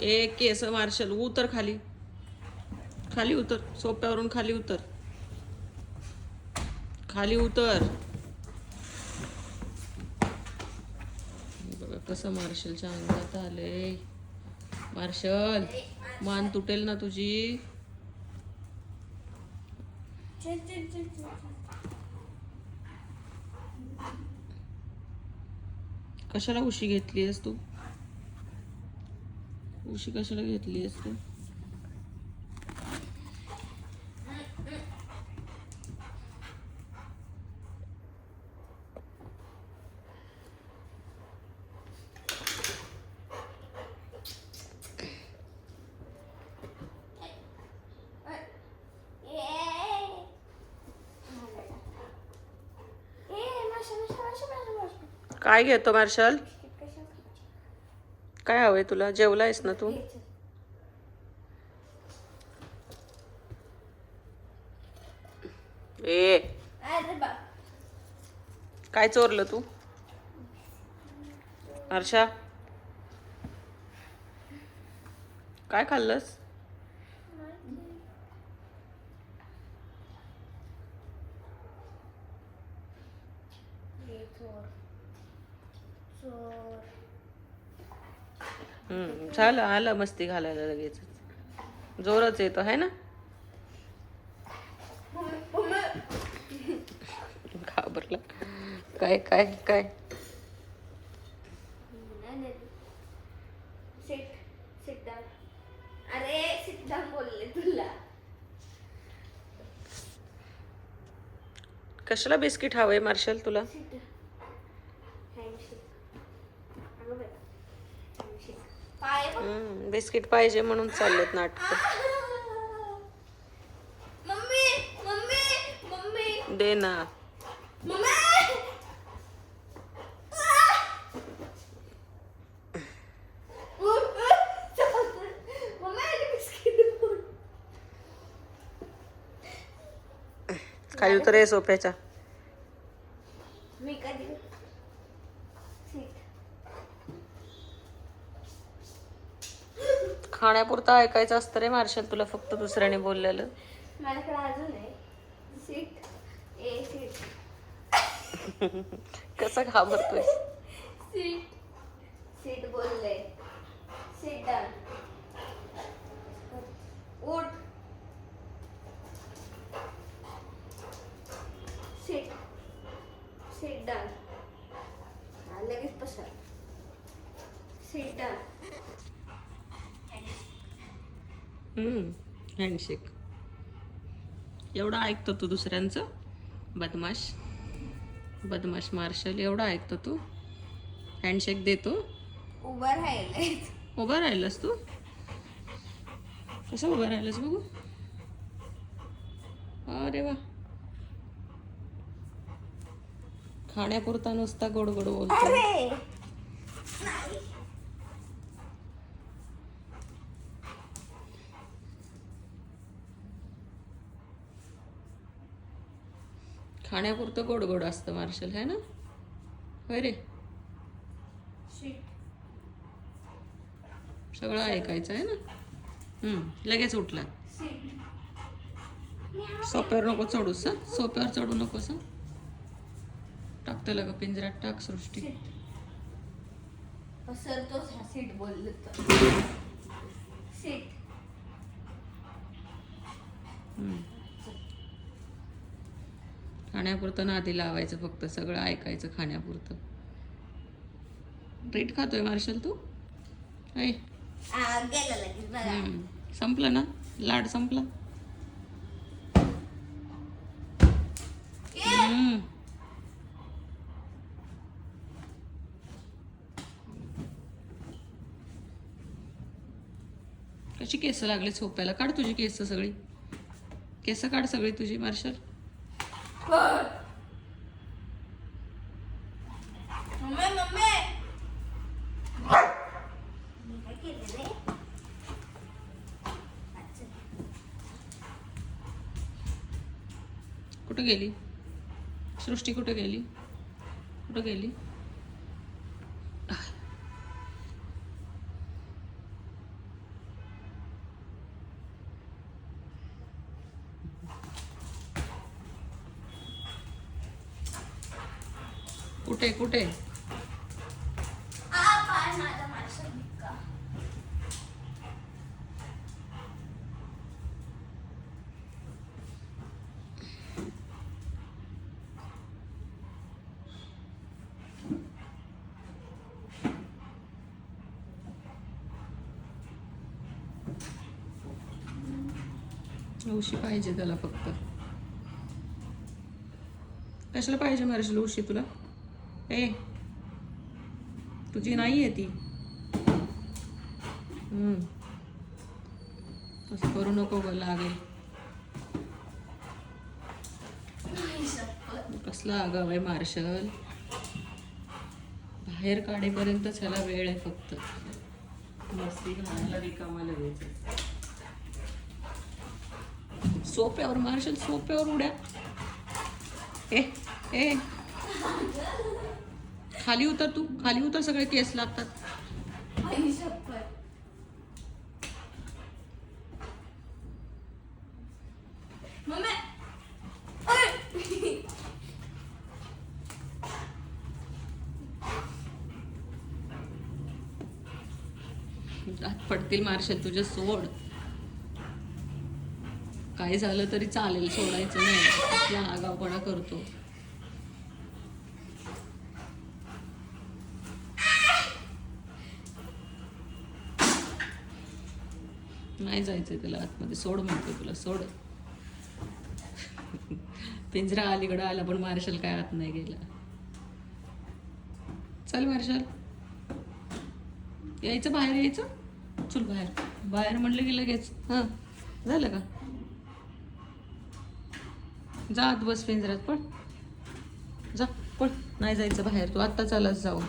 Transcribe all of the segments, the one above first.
एक केस मार्शल उतर खाली, खाली उतर, सोप्यावरून खाली उतर, खाली उतर. बघा कसं मार्शलच्या अंगात आले. मार्शल मान तुटेल ना तुझी. कशाला उशी घेतलीस तू? उशी कशाला घेतलीस तू? काय घेतो मार्शल? काय हवंय तुला? जेवलायस ना तू? ए काय चोरलं तू? हर्षा काय खाल्लंस? झालं, आलं मस्ती घालायला लगेच. जोरच येतो आहे ना? घाबरला. काय काय काय? अरे सिट डाऊन बोलले तुला. कशाला बिस्किट हवंय मार्शल तुला? बिस्किट पाहिजे म्हणून चाललेत नाटक. मम्मी मम्मी मम्मी दे ना. खाली उतर रे सोफ्याच्या. मी कधी खाण्यापुरतं ऐकायचं असतं रे मार्शल तुला, फक्त दुसऱ्याने बोललेलं. माझ्याकडे अजून आहे सीट. ए सीट. कसा घाबरतोय? सीट सीट बोलले. Sit down. उठ. Sit sit down. लगेच पसर. Sit down. हँडशेक. एवढं ऐकतो तू दुसऱ्यांचं? बदमाश बदमाश मार्शल, एवढं ऐकतो तू? हँडशेक देतो? उभं राहिले. उभं राहिलंस तू? कसं उभं राहिलंस बघू? अरे वा. खाण्यापुरता नुसता गोड गोड बोलतो. अरे खाण्यापुरतं गोड गोड असतं मार्शल, है ना? होय रे. सगळं ऐकायचं आहे ना? लगेच उठला. सोप्यावर नको चढूस. सोप्यावर चढू नकोस. टाकतं का पिंजऱ्यात? टाक सृष्टी. पसरतोच हा सीट बोललं तर. सीट. खाण्यापुरतं नादी लावायचं फक्त, सगळं ऐकायचं खाण्यापुरतं. ट्रीट खातोय मार्शल तू? ऐ गेलं लगेच बघा. संपलं ना? लाड संपला? कशी केस लागले सोप्याला? काढ तुझी केस सगळी. केस काढ सगळी तुझी मार्शल. मम्मी मम्मी काय केलं रे? कुठं गेली सृष्टी? कुठं गेली? कुठं गेली? कुठे कुठे? पाय माझा मार्शल भिक्का. उशी पाहिजे त्याला फक्त. कशाला पाहिजे मार्शल उशी तुला? ए तुझी नाही आहे ती. असं करू नको ग, लागेल. नाही शपथ. कसला आगाव आहे मार्शल. बाहेर काढेपर्यंतच ह्याला वेळ आहे फक्त. मस्ती घालायला रिकामा लगेच. सोप्यावर मार्शल, सोप्यावर उड्या. ए ए खाली उतर तू, खाली उतर. सगळे केस लागतात. नाही शपथ. मम्मी अरे दात पडतील मार्शल तुझे. सोड. काही झालं तरी चालेल, सोडायचं नाही. आपला आगावपणा करतो. नाही जायचंय त्याला आतमध्ये. सोड म्हणतो तुला, सोड. पिंजरा अलीकडं आला पण मार्शल काय आत नाही गेला. चल मार्शल, यायचं बाहेर, यायचं. चल बाहेर. बाहेर म्हणलं की लगेच हां झालं का? जा आत बस पिंजऱ्यात. पण जा, पण नाही जायचं बाहेर. तू आत्ता चालत जाऊ.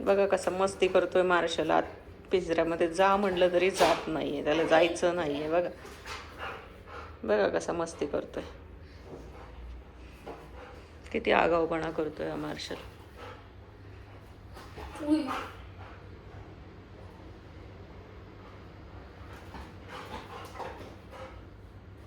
बघा कसं मस्ती करतोय मार्शल. आत पिंजऱ्यामध्ये जा म्हणलं तरी जात नाहीये. त्याला जायचं नाहीये. बघा बघा कसा मस्ती करतोय. किती आगाऊपणा करतोय हा मार्शल. उई.